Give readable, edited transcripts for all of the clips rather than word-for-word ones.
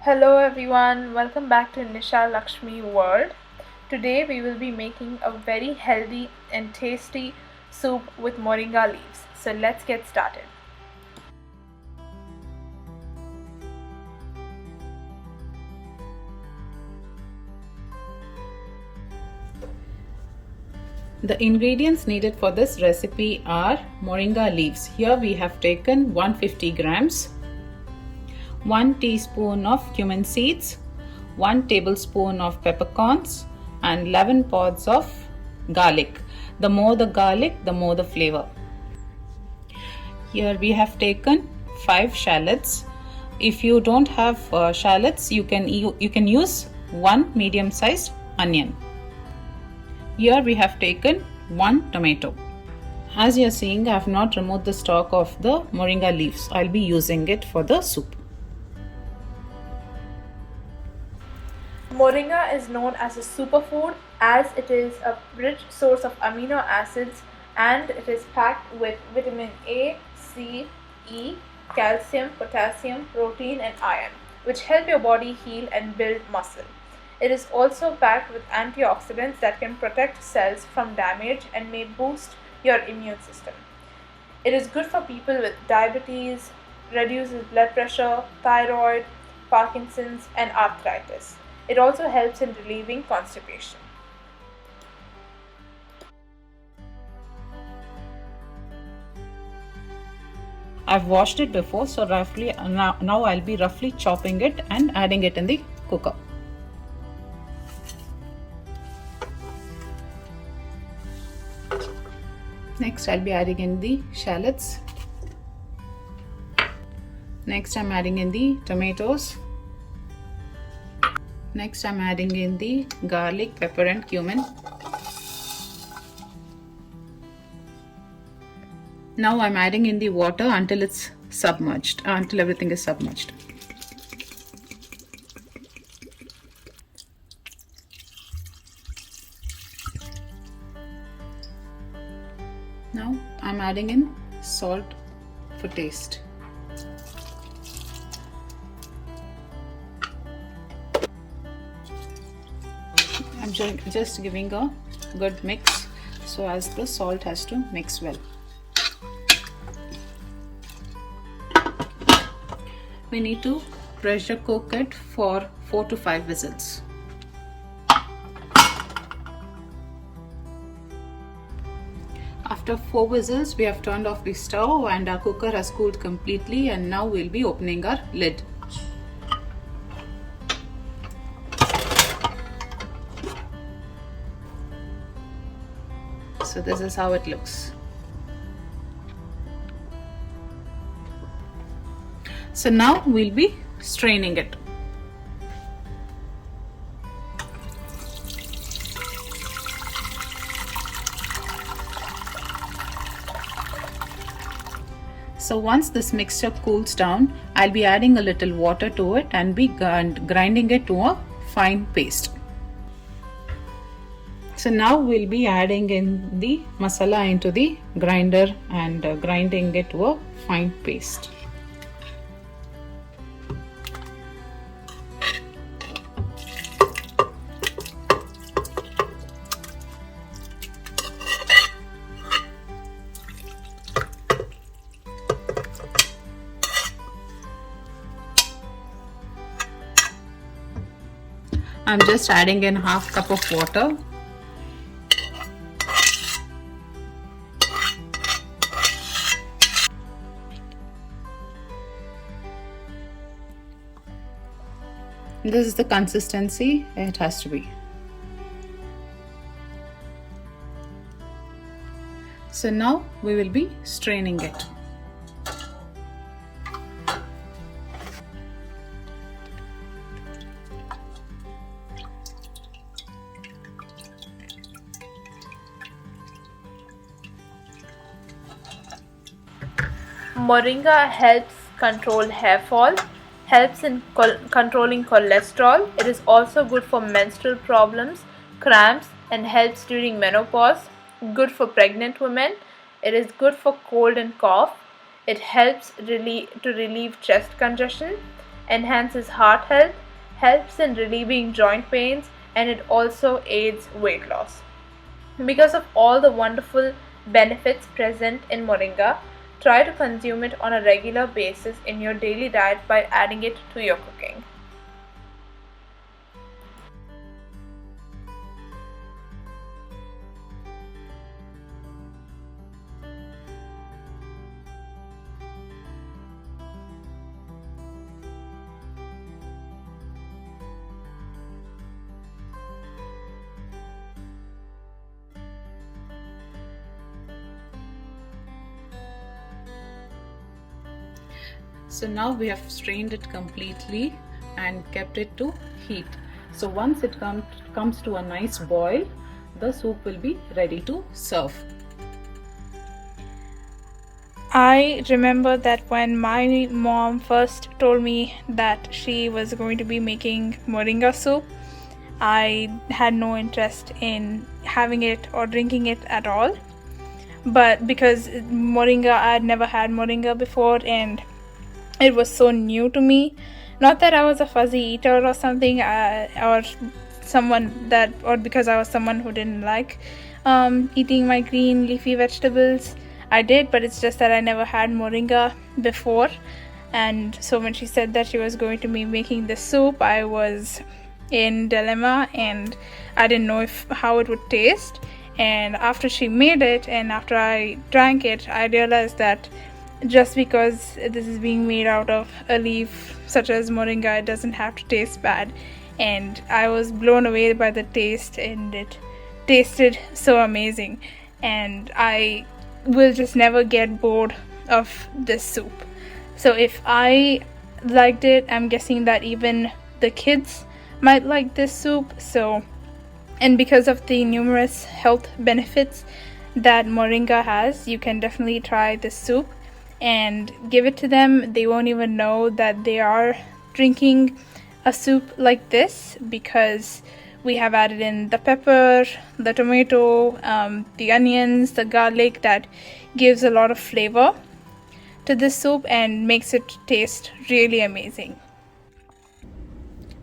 Hello everyone, welcome back to Nisha Lakshmi World. Today we will be making a very healthy and tasty soup with moringa leaves. So let's get started. The ingredients needed for this recipe are moringa leaves. Here we have taken 150 grams, 1 teaspoon of cumin seeds, 1 tablespoon of peppercorns and 11 pods of garlic. The more the garlic, the more the flavor. Here we have taken 5 shallots. If you don't have shallots, you can use 1 medium sized onion. Here we have taken 1 tomato. As you are seeing, I have not removed the stalk of the moringa leaves. I will be using it for the soup. Moringa is known as a superfood as it is a rich source of amino acids and it is packed with vitamin A, C, E, calcium, potassium, protein and iron, which help your body heal and build muscle. It is also packed with antioxidants that can protect cells from damage and may boost your immune system. It is good for people with diabetes, reduces blood pressure, thyroid, Parkinson's, and arthritis. It also helps in relieving constipation. I've washed it before, so now I'll be roughly chopping it and adding it in the cooker. Next I'll be adding in the shallots. Next I'm adding in the tomatoes. Next I'm adding in the garlic, pepper and cumin. Now I'm adding in the water until it's submerged, until everything is submerged. Now I'm adding in salt for taste. I'm just giving a good mix so as the salt has to mix well. We need to pressure cook it for 4 to 5 whistles. After 4 whistles, we have turned off the stove and our cooker has cooled completely, and now we'll be opening our lid. So this is how it looks. So now we'll be straining it. So once this mixture cools down, I'll be adding a little water to it and be grinding it to a fine paste. So now we'll be adding in the masala into the grinder and grinding it to a fine paste. I'm just adding in half cup of water. This is the consistency it has to be. So now we will be straining it. Moringa helps control hair fall, helps in controlling cholesterol. It is also good for menstrual problems, cramps, and helps during menopause. Good for pregnant women. It is good for cold and cough. It helps to relieve chest congestion enhances heart health, helps in relieving joint pains, and it also aids weight loss. Because of all the wonderful benefits present in moringa, try to consume it on a regular basis in your daily diet by adding it to your cooking. So now we have strained it completely and kept it to heat. So once it comes to a nice boil, the soup will be ready to serve. I remember that when my mom first told me that she was going to be making moringa soup, I had no interest in having it or drinking it at all. But because moringa, I had never had moringa before and it was so new to me. Not that I was a fuzzy eater or something, or because I was someone who didn't like eating my green leafy vegetables. I did, but it's just that I never had moringa before. And so when she said that she was going to be making the soup, I was in dilemma and I didn't know how it would taste. And after she made it and after I drank it, I realized that just because this is being made out of a leaf such as moringa, it doesn't have to taste bad. And I was blown away by the taste, and it tasted so amazing. And I will just never get bored of this soup. So if I liked it, I'm guessing that even the kids might like this soup. And because of the numerous health benefits that moringa has, you can definitely try this soup and give it to them. They won't even know that they are drinking a soup like this because we have added in the pepper, the tomato, the onions, the garlic that gives a lot of flavor to this soup and makes it taste really amazing.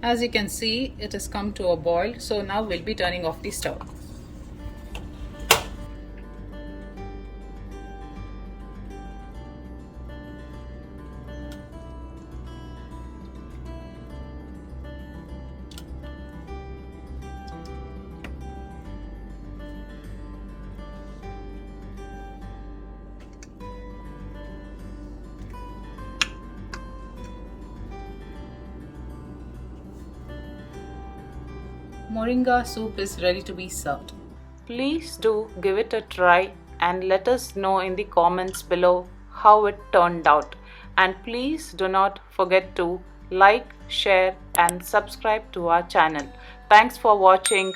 As you can see, it has come to a boil, so now we'll be turning off the stove. Moringa soup is ready to be served. Please do give it a try and let us know in the comments below how it turned out. And please do not forget to like, share and subscribe to our channel. Thanks for watching.